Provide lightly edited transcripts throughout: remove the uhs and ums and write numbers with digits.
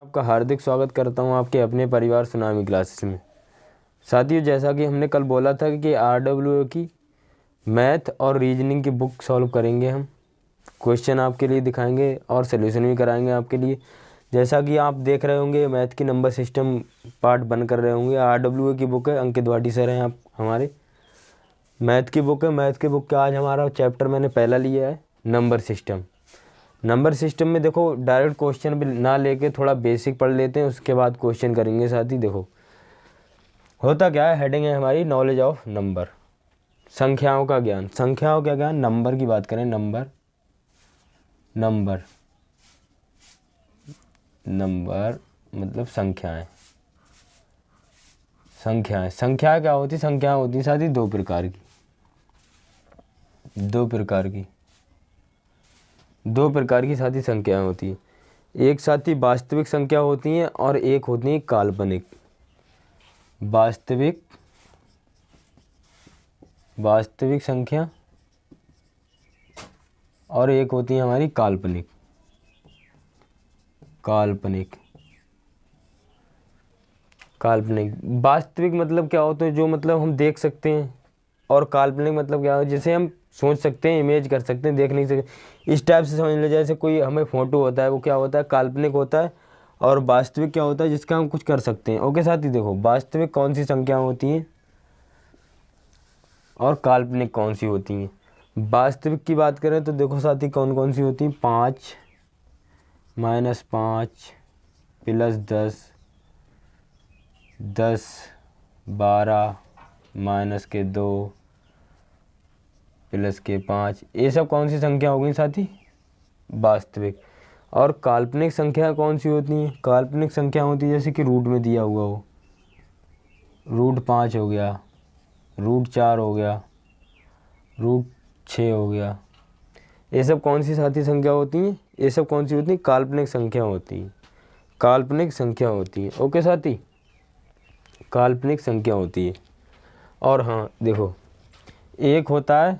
आपका हार्दिक स्वागत करता हूं आपके अपने परिवार सुनामी क्लासेस में। साथियों, जैसा कि हमने कल बोला था कि RWA की मैथ और रीजनिंग की बुक सॉल्व करेंगे। हम क्वेश्चन आपके लिए दिखाएंगे और सॉल्यूशन भी कराएंगे आपके लिए। जैसा कि आप देख रहे होंगे, मैथ की नंबर सिस्टम पार्ट बन कर रहे होंगे। RWA की बुक है, अंकित वाटी सर हैं आप हमारे। मैथ की बुक है, मैथ की बुक का आज हमारा चैप्टर मैंने पहला लिया है नंबर सिस्टम। नंबर सिस्टम में देखो, डायरेक्ट क्वेश्चन भी ना लेके थोड़ा बेसिक पढ़ लेते हैं, उसके बाद क्वेश्चन करेंगे। साथ ही देखो होता क्या है, हेडिंग है हमारी नॉलेज ऑफ नंबर, संख्याओं का ज्ञान। संख्याओं का ज्ञान, नंबर की बात करें, नंबर नंबर नंबर मतलब संख्याएं। संख्याएं संख्या क्या होती? संख्या होती है साथ ही दो प्रकार की। दो प्रकार की साथी संख्याएं होती है। एक साथी वास्तविक संख्या होती हैं और एक होती है काल्पनिक। वास्तविक संख्या और एक होती है हमारी काल्पनिक। वास्तविक मतलब क्या होता है? जो मतलब हम देख सकते हैं। और काल्पनिक मतलब क्या है? जिसे हम सोच सकते हैं, इमेज कर सकते हैं, देख नहीं सकते। इस टाइप से समझ लो, जैसे कोई हमें फोटो होता है, वो क्या होता है? काल्पनिक होता है। और वास्तविक क्या होता है? जिसका हम कुछ कर सकते हैं। ओके साथी, देखो वास्तविक कौन सी संख्या होती हैं और काल्पनिक कौन सी होती हैं। वास्तविक की बात करें तो देखो साथी, कौन कौन सी होती हैं? 5 -5 +10 10 12 -2 +5, ये सब कौन सी संख्या हो गई साथी? वास्तविक। और काल्पनिक संख्या कौन सी होती हैं? काल्पनिक संख्या होती है जैसे कि रूट में दिया हुआ हो, √5 हो गया, √4 हो गया, √6 हो गया। ये सब कौन सी साथी संख्या होती हैं? ये सब कौन सी होती हैं? काल्पनिक संख्या होती हैं। काल्पनिक संख्या होती है। ओके साथी, काल्पनिक संख्या होती है। और हाँ देखो, एक होता है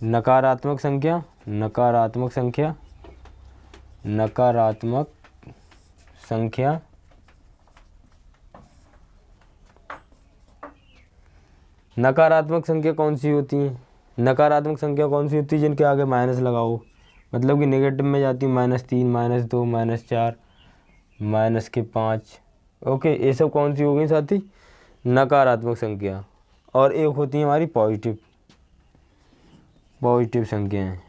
नकारात्मक संख्या। नकारात्मक संख्या कौन सी होती है? नकारात्मक संख्या कौन सी होती है? जिनके आगे माइनस लगाओ, मतलब कि नेगेटिव में जाती है। -3 -2 -4 -5। ओके, ये सब कौन सी हो गई साथी? नकारात्मक संख्या। और एक होती है हमारी पॉजिटिव संख्याएं,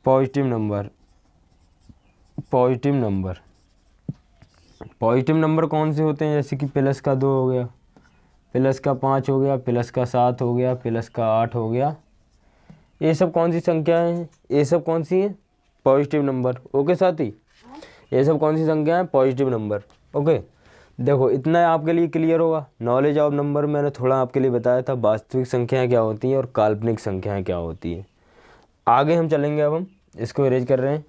पॉजिटिव नंबर कौन से होते हैं? जैसे कि +2 हो गया, +5 हो गया, +7 हो गया, +8 हो गया। ये सब कौन सी संख्याएं हैं? ये सब कौन सी हैं? Positive number. ओके साथी, ये सब कौन सी संख्या है? Positive number. ओके, देखो इतना आपके लिए क्लियर होगा। नॉलेज ऑफ नंबर मैंने थोड़ा आपके लिए बताया था, वास्तविक संख्याएं क्या होती हैं और काल्पनिक संख्याएं क्या होती हैं। आगे हम चलेंगे। अब हम इसको इरेज कर रहे हैं।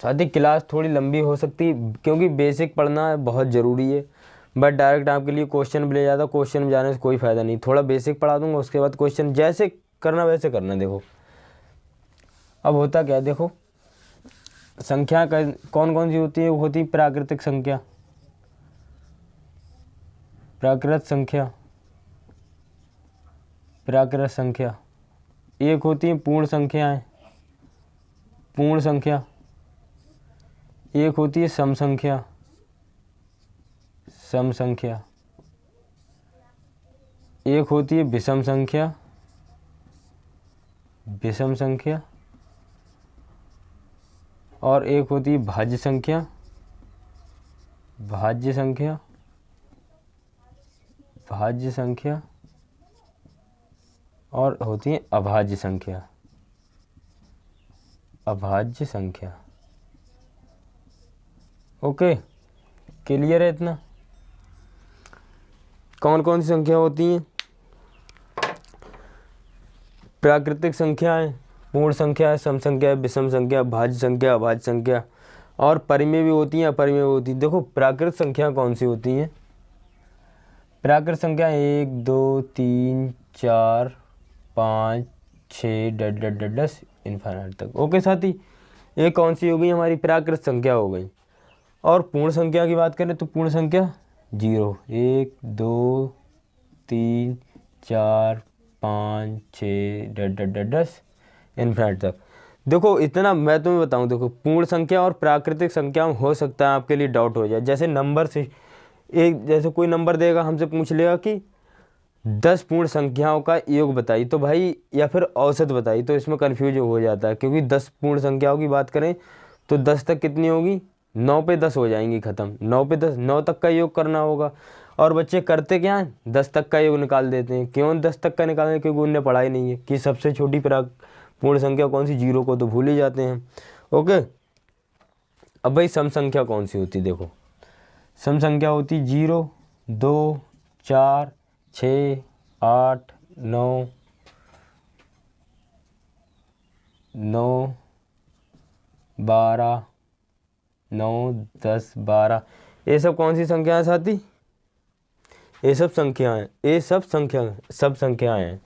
साथी क्लास थोड़ी लंबी हो सकती है क्योंकि बेसिक पढ़ना बहुत ज़रूरी है। बट डायरेक्ट आपके लिए क्वेश्चन भी ले जाता, क्वेश्चन में जाने से कोई फ़ायदा नहीं। थोड़ा बेसिक पढ़ा दूंगा, उसके बाद क्वेश्चन जैसे करना वैसे करना। देखो अब होता क्या है, देखो संख्या कौन कौन सी होती है? वो होती है प्राकृतिक संख्या। प्राकृत संख्या। एक होती है पूर्ण संख्या। एक होती है सम संख्या। एक होती है विषम संख्या। और एक होती है भाज्य संख्या। और होती है अभाज्य संख्या। ओके, क्लियर है इतना? कौन कौन सी संख्या होती हैं? प्राकृतिक संख्याएं, पूर्ण संख्या है, सम संख्या है, विषम संख्या, भाज्य संख्या, अभाज्य संख्या। और परिमेय भी होती हैं, अपरिमेय भी होती हैं। देखो प्राकृत संख्या कौन सी होती हैं? प्राकृत संख्या 1 2 3 4 5 6 डट डट डट 10 इन्फिनिट तक। ओके साथी, ये कौन सी हो गई हमारी प्राकृत संख्या हो गई। और पूर्ण संख्या की बात करें तो पूर्ण संख्या 0 1 2 3 4 5 6 डट डट डट 10 इन्फिनिट तक। देखो इतना मैं तुम्हें बताऊं, देखो पूर्ण संख्या और प्राकृतिक संख्या में हो सकता है आपके लिए डाउट हो जाए। जैसे नंबर से एक, जैसे कोई नंबर देगा हमसे पूछ लेगा कि 10 पूर्ण संख्याओं का योग बताइए, तो भाई या फिर औसत बताइए, तो इसमें कन्फ्यूज हो जाता है। क्योंकि 10 पूर्ण संख्याओं की बात करें तो 10 तक कितनी होगी, 9 पे 10 हो जाएंगी ख़त्म। 9 पे 10, 9 तक का योग करना होगा। और बच्चे करते क्या हैं, 10 तक का योग निकाल देते हैं। क्यों 10 तक का निकालने, क्योंकि उन्हें पढ़ा ही नहीं है कि सबसे छोटी पूर्ण संख्या कौन सी, 0 को तो भूल ही जाते हैं। ओके, अब भाई सम संख्या कौन सी होती, देखो सम संख्या होती 0 2 4 6 8 9 9 12 9 10 12। ये सब कौन सी संख्या है साथी, ये सब संख्याएं, ये सब संख्याएं हैं,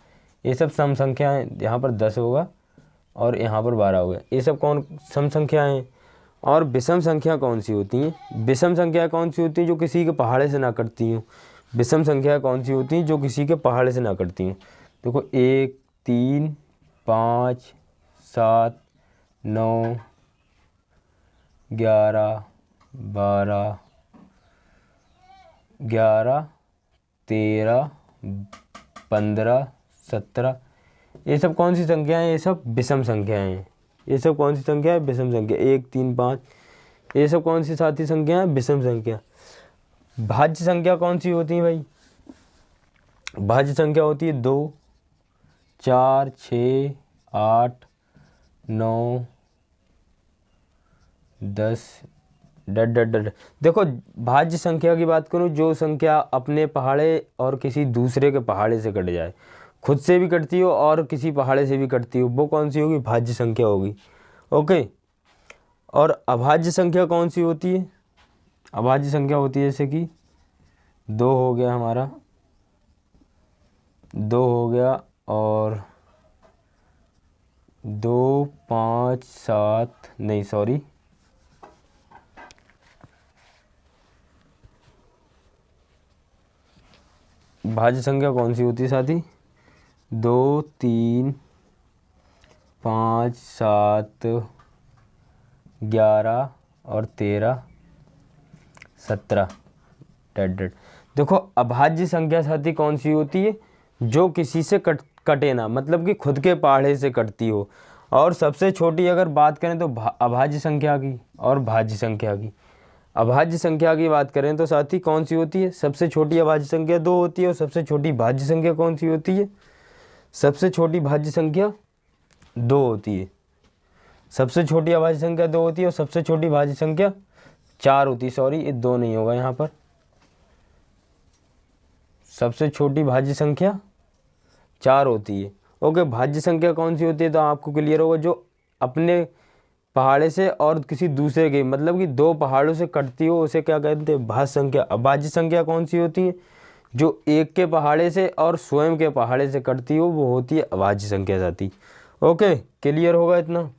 ये सब सम संख्याएं। यहाँ पर 10 होगा और यहाँ पर 12 होगा, ये सब कौन सम संख्याएं हैं। और विषम संख्या कौन सी होती हैं, विषम संख्या कौन सी होती हैं, जो किसी के पहाड़े से ना कटती हूँ। विषम संख्या कौन सी होती हैं, जो किसी के पहाड़े से ना कटती हूँ। देखो 1 3 5 7 9 11 12 11 13 15 17। ये सब कौन सी संख्या है, ये सब विषम संख्याएं हैं। ये सब कौन सी संख्या है, विषम संख्या। 1 3 5, ये सब कौन सी साथी संख्या है, विषम संख्या। भाज्य संख्या कौन सी होती है भाई, भाज्य संख्या होती है 2 4 6 8 9 10 डट डट डट। देखो भाज्य संख्या की बात करूँ, जो संख्या अपने पहाड़े और किसी दूसरे के पहाड़े से कट जाए, खुद से भी कटती हो और किसी पहाड़े से भी कटती हो, वो कौन सी होगी, भाज्य संख्या होगी। ओके, और अभाज्य संख्या कौन सी होती है, अभाज्य संख्या होती है जैसे कि 2 हो गया हमारा, 2 हो गया और 2 5 7 नहीं सॉरी, भाज्य संख्या कौन सी होती है साथी, 2 3 5 7 11 और 13 17 डट। देखो अभाज्य संख्या साथी कौन सी होती है, जो किसी से कटे ना, मतलब कि खुद के पहाड़े से कटती हो। और सबसे छोटी अगर बात करें तो अभाज्य संख्या की और भाज्य संख्या की। अभाज्य संख्या की बात करें तो साथी कौन सी होती है, सबसे छोटी अभाज्य संख्या 2 होती है और सबसे छोटी भाज्य संख्या कौन सी होती है, सबसे छोटी भाज्य संख्या 2 होती है। सबसे छोटी अभाज्य संख्या 2 होती है और सबसे छोटी भाज्य संख्या 4 होती है। सॉरी, ये 2 नहीं होगा यहाँ पर, सबसे छोटी भाज्य संख्या 4 होती है। ओके, भाज्य संख्या कौन सी होती है तो आपको क्लियर होगा, जो अपने पहाड़े से और किसी दूसरे के, मतलब कि 2 पहाड़ों से कटती हो, उसे क्या कहते हैं, भाज्य संख्या। अभाज्य संख्या कौन सी होती है, जो एक के पहाड़े से और स्वयं के पहाड़े से कटती हो, वो होती है अभाज्य संख्या साथी। ओके, क्लियर होगा इतना।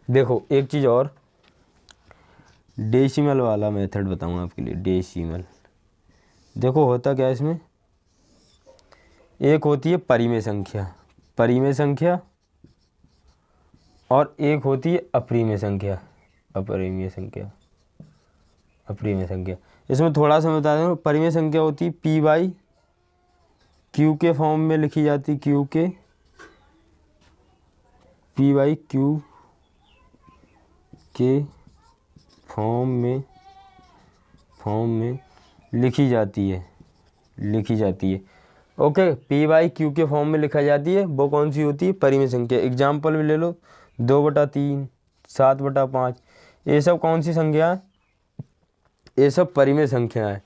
देखो एक चीज़ और, डेसिमल वाला मेथड बताऊंगा आपके लिए। डेसिमल देखो होता क्या है इसमें, एक होती है परिमेय संख्या, परिमेय संख्या, और एक होती है अपरिमेय संख्या, अपरिमेय संख्या, अपरिमेय संख्या। इसमें थोड़ा सा बता दूँ, परिमेय संख्या होती है P/Q के फॉर्म में लिखी जाती, Q के P/Q के फॉर्म में लिखी जाती है। ओके, P/Q के फॉर्म में लिखा जाती है, वो कौन सी होती है, परिमेय संख्या। एग्जाम्पल भी ले लो, 2/3 7/5, ये सब कौन सी संख्या है, ये सब परिमेय संख्या है।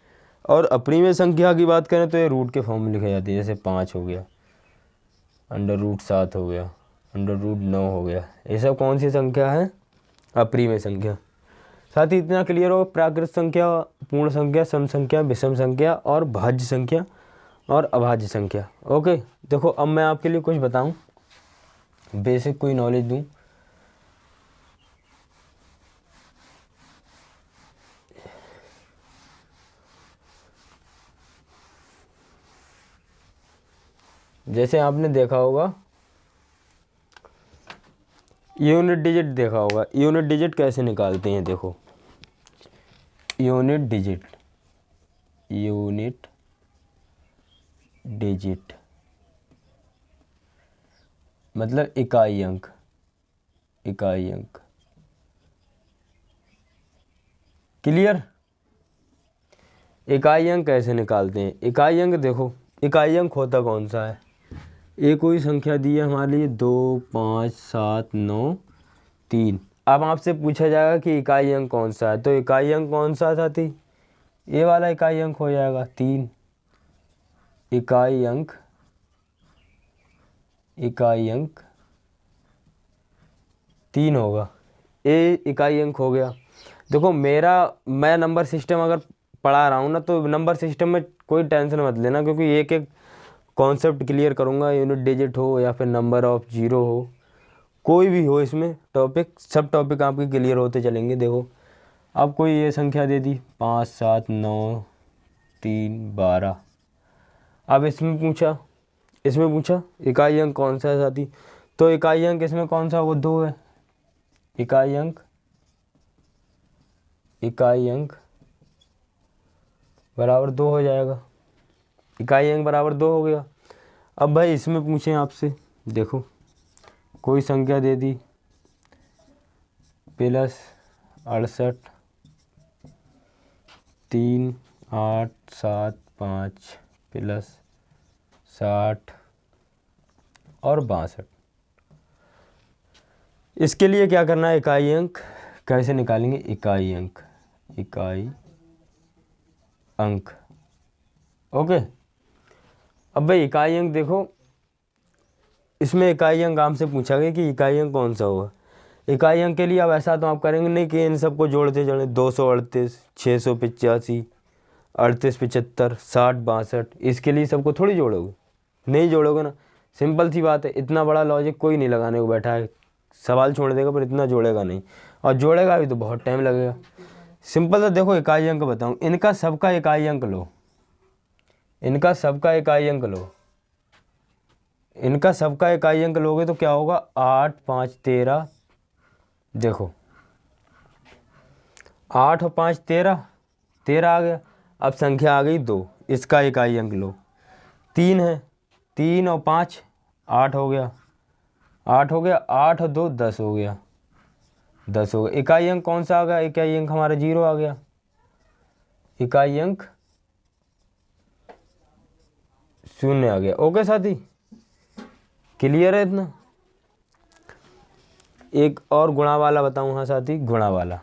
और अपरिमेय संख्या की बात करें तो ये रूट के फॉर्म में लिखा जाती है, जैसे 5 हो गया, √7 हो गया, √9 हो गया, ये सब कौन सी संख्या है, अपरिमेय संख्या। साथ ही इतना क्लियर हो, प्राकृत संख्या, पूर्ण संख्या, सम संख्या, विषम संख्या और भाज्य संख्या। और अभाज्य संख्या। ओके, देखो अब मैं आपके लिए कुछ बताऊं, बेसिक कोई नॉलेज दूं। जैसे आपने देखा होगा यूनिट डिजिट देखा होगा, यूनिट डिजिट कैसे निकालते हैं, देखो यूनिट डिजिट, यूनिट डिजिट मतलब इकाई अंक, इकाई अंक। क्लियर? इकाई अंक कैसे निकालते हैं? इकाई अंक देखो, इकाई अंक होता कौन सा है, एक कोई संख्या दी है हमारे लिए 2 5 7 9 3। अब आपसे पूछा जाएगा कि इकाई अंक कौन सा है, तो इकाई अंक कौन सा था थी, ये वाला इकाई अंक हो जाएगा 3। इकाई अंक, इकाई अंक 3 होगा, ए इकाई अंक हो गया। देखो मैं नंबर सिस्टम अगर पढ़ा रहा हूँ ना, तो नंबर सिस्टम में कोई टेंशन मत लेना, क्योंकि एक एक कॉन्सेप्ट क्लियर करूँगा, यूनिट डिजिट हो या फिर नंबर ऑफ जीरो हो, कोई भी हो इसमें टॉपिक, सब टॉपिक आपके क्लियर होते चलेंगे। देखो अब कोई ये संख्या दे दी 5 7 9 3 12। अब इसमें पूछा इकाई अंक कौन सा है साथी, तो इकाई अंक इसमें कौन सा, वो 2 है। इकाई अंक, इकाई अंक बराबर 2 हो जाएगा, इकाई अंक बराबर 2 हो गया। अब भाई इसमें पूछें आपसे, देखो कोई संख्या दे दी +68 3 8 7 5 +60 और 62। इसके लिए क्या करना है, इकाई अंक कैसे निकालेंगे, इकाई अंक, इकाई अंक। ओके, अब भाई इकाई अंक देखो, इसमें इकाई अंक आपसे पूछा गया कि इकाई अंक कौन सा होगा। इकाई अंक के लिए अब ऐसा तो आप करेंगे नहीं कि इन सबको जोड़ते चले, 238 685 38 75 60 62, इसके लिए सबको थोड़ी जोड़ोगे, नहीं जोड़ोगे ना। सिंपल सी बात है, इतना बड़ा लॉजिक कोई नहीं लगाने को बैठा है, सवाल छोड़ देगा पर इतना जोड़ेगा नहीं, और जोड़ेगा भी तो बहुत टाइम लगेगा। सिंपल तो देखो इकाई अंक बताऊँ, इनका सबका इकाई अंक लो, इनका सबका इकाई अंक लो, इनका सबका इकाई अंक लोगे तो क्या होगा, 8 5 13। देखो 8 और 5 13, 13 आ गया। अब संख्या आ गई 2, इसका इकाई अंक लो। 3 है, 3 और 5 8 हो गया, 8 हो गया, 8 और 2 10 हो गया, 10 हो गया। इकाई अंक कौन सा आ गया, इकाई अंक हमारा 0 आ गया, इकाई अंक 0 आ गया। ओके साथी, क्लियर है इतना? एक और गुणा वाला बताऊँ, हाँ साथी, गुणा वाला,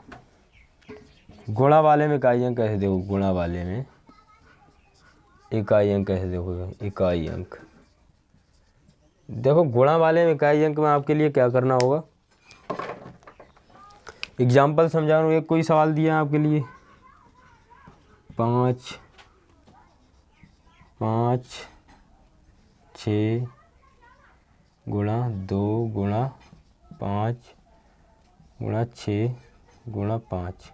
गुणा वाले में इकाई अंक कैसे देखो, गुणा वाले में इकाई अंक कैसे देखोगे, इकाई अंक देखो, गुणा वाले में इकाई अंक में आपके लिए क्या करना होगा, एग्जाम्पल समझा रहा हूँ। एक कोई सवाल दिया है आपके लिए, 5 5 6 गुणा 2 गुणा 5 गुणा 6 गुणा 5,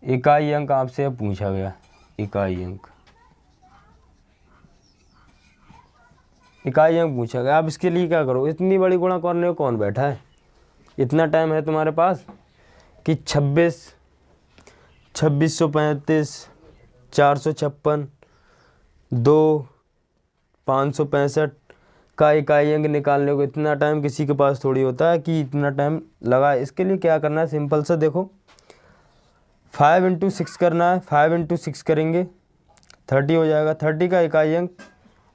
इकाई अंक आपसे पूछा गया, इकाई अंक, इकाई अंक पूछा गया। अब इसके लिए क्या करो, इतनी बड़ी गुणा करने को कौन बैठा है, इतना टाइम है तुम्हारे पास कि 2635 456 2 565 का इकाई अंक निकालने को इतना टाइम किसी के पास थोड़ी होता है कि इतना टाइम लगा। इसके लिए क्या करना है, सिंपल सा देखो, 5 × 6 करना है, 5 × 6 करेंगे 30 हो जाएगा, 30 का इकाई अंक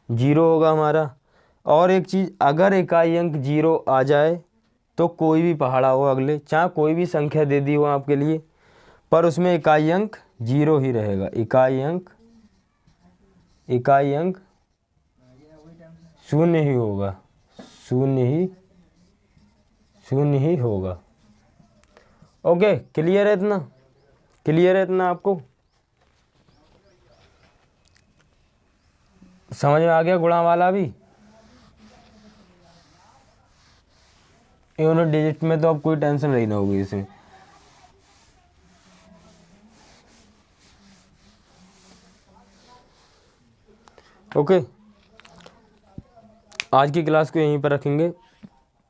0 होगा हमारा। और एक चीज़, अगर इकाई अंक 0 आ जाए तो कोई भी पहाड़ा हो अगले, चाहे कोई भी संख्या दे दी हो आपके लिए, पर उसमें इकाई अंक 0 ही रहेगा, इकाई अंक 0 ही होगा, 0 ही होगा। ओके, क्लियर है इतना? क्लियर है इतना आपको? समझ में आ गया गुणा वाला भी? यूनिट डिजिट में तो अब कोई टेंशन नहीं ना होगी इसमें। ओके, आज की क्लास को यहीं पर रखेंगे।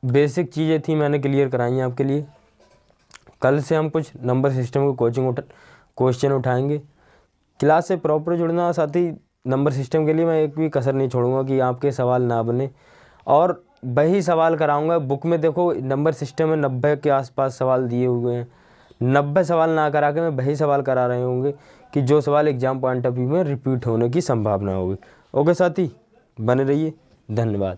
बेसिक चीज़ें थी मैंने क्लियर कराई हैं आपके लिए। कल से हम कुछ नंबर सिस्टम को क्वेश्चन उठाएंगे। क्लास से प्रॉपर जुड़ना, और साथ ही नंबर सिस्टम के लिए मैं एक भी कसर नहीं छोड़ूंगा कि आपके सवाल ना बने, और वही सवाल कराऊंगा। बुक में देखो नंबर सिस्टम में 90 के आसपास सवाल दिए हुए हैं। 90 सवाल ना करा के मैं वही सवाल करा रहे होंगे कि जो सवाल एग्जाम पॉइंट ऑफ व्यू में रिपीट होने की संभावना होगी। ओके साथी, बने रहिए। धन्यवाद।